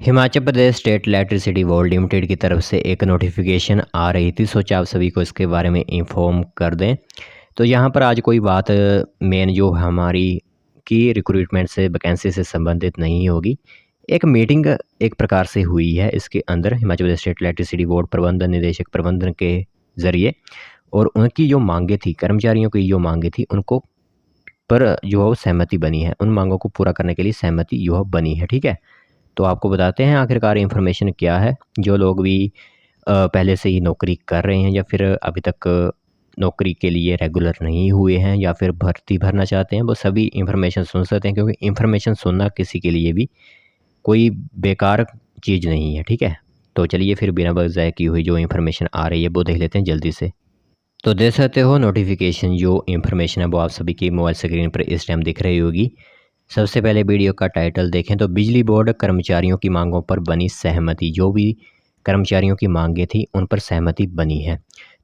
Himachal Pradesh state electricity board limited की तरफ से एक नोटिफिकेशन आ रही थी, सोचा आप सभी को इसके बारे में इंफॉर्म कर दें। तो यहाँ पर आज कोई बात मेन जो हमारी की रिक्रूटमेंट से वैकेंसी से संबंधित नहीं होगी। एक मीटिंग एक प्रकार से हुई है इसके अंदर Himachal Pradesh state electricity board प्रबंधन निदेशक प्रबंधन के ज़रिए, और उनकी जो मांगे थी, कर्मचारियों की जो मांगे थी, उनको पर जो सहमति बनी है, उन मांगों को पूरा करने के लिए सहमति जो बनी है। ठीक है, तो आपको बताते हैं आखिरकार इन्फॉर्मेशन क्या है। जो लोग भी पहले से ही नौकरी कर रहे हैं या फिर अभी तक नौकरी के लिए रेगुलर नहीं हुए हैं या फिर भर्ती भरना चाहते हैं, वो सभी इन्फॉर्मेशन सुन सकते हैं, क्योंकि इन्फॉर्मेशन सुनना किसी के लिए भी कोई बेकार चीज़ नहीं है। ठीक है, तो चलिए फिर बिना वजह की हुई जो इन्फॉर्मेशन आ रही है वो देख लेते हैं जल्दी से। तो देख सकते हो नोटिफिकेशन जो इन्फॉर्मेशन है वो आप सभी की मोबाइल स्क्रीन पर इस टाइम दिख रही होगी। सबसे पहले वीडियो का टाइटल देखें तो बिजली बोर्ड कर्मचारियों की मांगों पर बनी सहमति। जो भी कर्मचारियों की मांगें थी उन पर सहमति बनी है।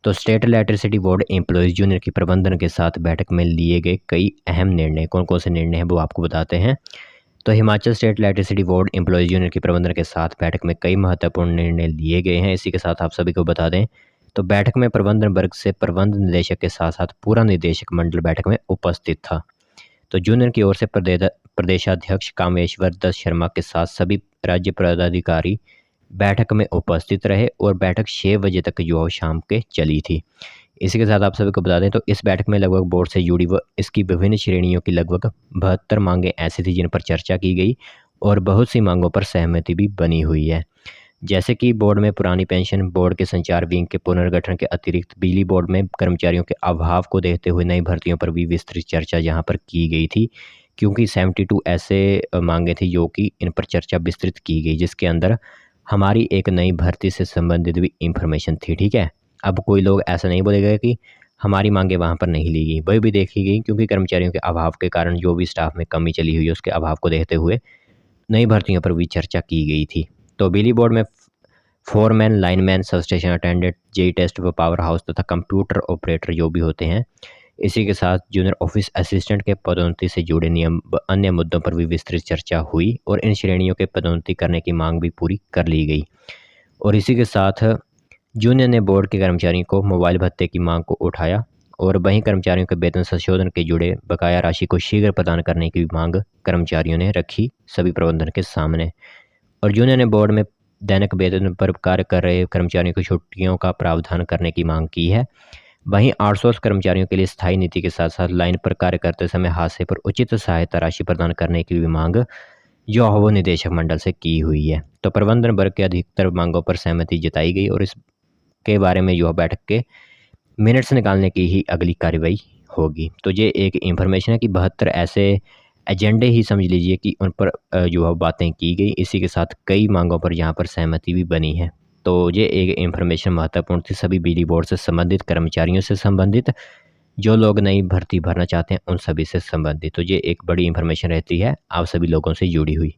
तो state electricity board employees union के प्रबंधन के साथ बैठक में लिए गए कई अहम निर्णय, कौन कौन से निर्णय हैं वो आपको बताते हैं। तो Himachal state electricity board employees union के प्रबंधन के साथ बैठक में कई महत्वपूर्ण निर्णय लिए गए हैं। इसी के साथ आप सभी को बता दें तो बैठक में प्रबंधन वर्ग से प्रबंध निदेशक के साथ साथ पूरा निदेशक मंडल बैठक में उपस्थित था। तो यूनियन की ओर से प्रदेशाध्यक्ष कामेश्वर दत्त शर्मा के साथ सभी राज्य पदाधिकारी बैठक में उपस्थित रहे और बैठक 6 बजे तक जो शाम के चली थी। इसी के साथ आप सभी को बता दें तो इस बैठक में लगभग बोर्ड से जुड़ी व इसकी विभिन्न श्रेणियों की लगभग 72 मांगें ऐसी थी जिन पर चर्चा की गई और बहुत सी मांगों पर सहमति भी बनी हुई है। जैसे कि बोर्ड में पुरानी पेंशन, बोर्ड के संचार विंग के पुनर्गठन के अतिरिक्त बिजली बोर्ड में कर्मचारियों के अभाव को देखते हुए नई भर्तियों पर भी विस्तृत चर्चा यहाँ पर की गई थी, क्योंकि 72 ऐसे मांगे थी जो कि इन पर चर्चा विस्तृत की गई, जिसके अंदर हमारी एक नई भर्ती से संबंधित भी इंफॉर्मेशन थी। ठीक है, अब कोई लोग ऐसा नहीं बोलेगा कि हमारी मांगे वहाँ पर नहीं ली गई, वही भी देखी गई, क्योंकि कर्मचारियों के अभाव के कारण जो भी स्टाफ में कमी चली हुई है उसके अभाव को देखते हुए नई भर्तियों पर भी चर्चा की गई थी। तो बिजली बोर्ड में foreman, lineman, substation attendant, JE test व पावर हाउस तथा कंप्यूटर ऑपरेटर जो भी होते हैं, इसी के साथ जूनियर ऑफिस असिस्टेंट के पदोन्नति से जुड़े नियम व अन्य मुद्दों पर भी विस्तृत चर्चा हुई और इन श्रेणियों के पदोन्नति करने की मांग भी पूरी कर ली गई। और इसी के साथ जूनियर ने बोर्ड के कर्मचारियों को मोबाइल भत्ते की मांग को उठाया और वहीं कर्मचारियों के वेतन संशोधन के जुड़े बकाया राशि को शीघ्र प्रदान करने की मांग कर्मचारियों ने रखी सभी प्रबंधन के सामने। और जूनियर ने बोर्ड में दैनिक वेतन पर कार्य कर रहे कर्मचारियों की छुट्टियों का प्रावधान करने की मांग की है। वहीं आउटसोर्स कर्मचारियों के लिए स्थायी नीति के साथ साथ लाइन पर कार्य करते समय हादसे पर उचित सहायता राशि प्रदान करने की भी मांग जो है वो निदेशक मंडल से की हुई है। तो प्रबंधन वर्ग के अधिकतर मांगों पर सहमति जताई गई और इसके बारे में जो बैठक के मिनट्स निकालने की ही अगली कार्रवाई होगी। तो ये एक इन्फॉर्मेशन है कि 72 ऐसे एजेंडे ही समझ लीजिए कि उन पर जो है बातें की गई। इसी के साथ कई मांगों पर यहाँ पर सहमति भी बनी है। तो ये एक इन्फॉर्मेशन महत्वपूर्ण थी सभी बिजली बोर्ड से संबंधित कर्मचारियों से संबंधित, जो लोग नई भर्ती भरना चाहते हैं उन सभी से संबंधित। तो ये एक बड़ी इन्फॉर्मेशन रहती है आप सभी लोगों से जुड़ी हुई।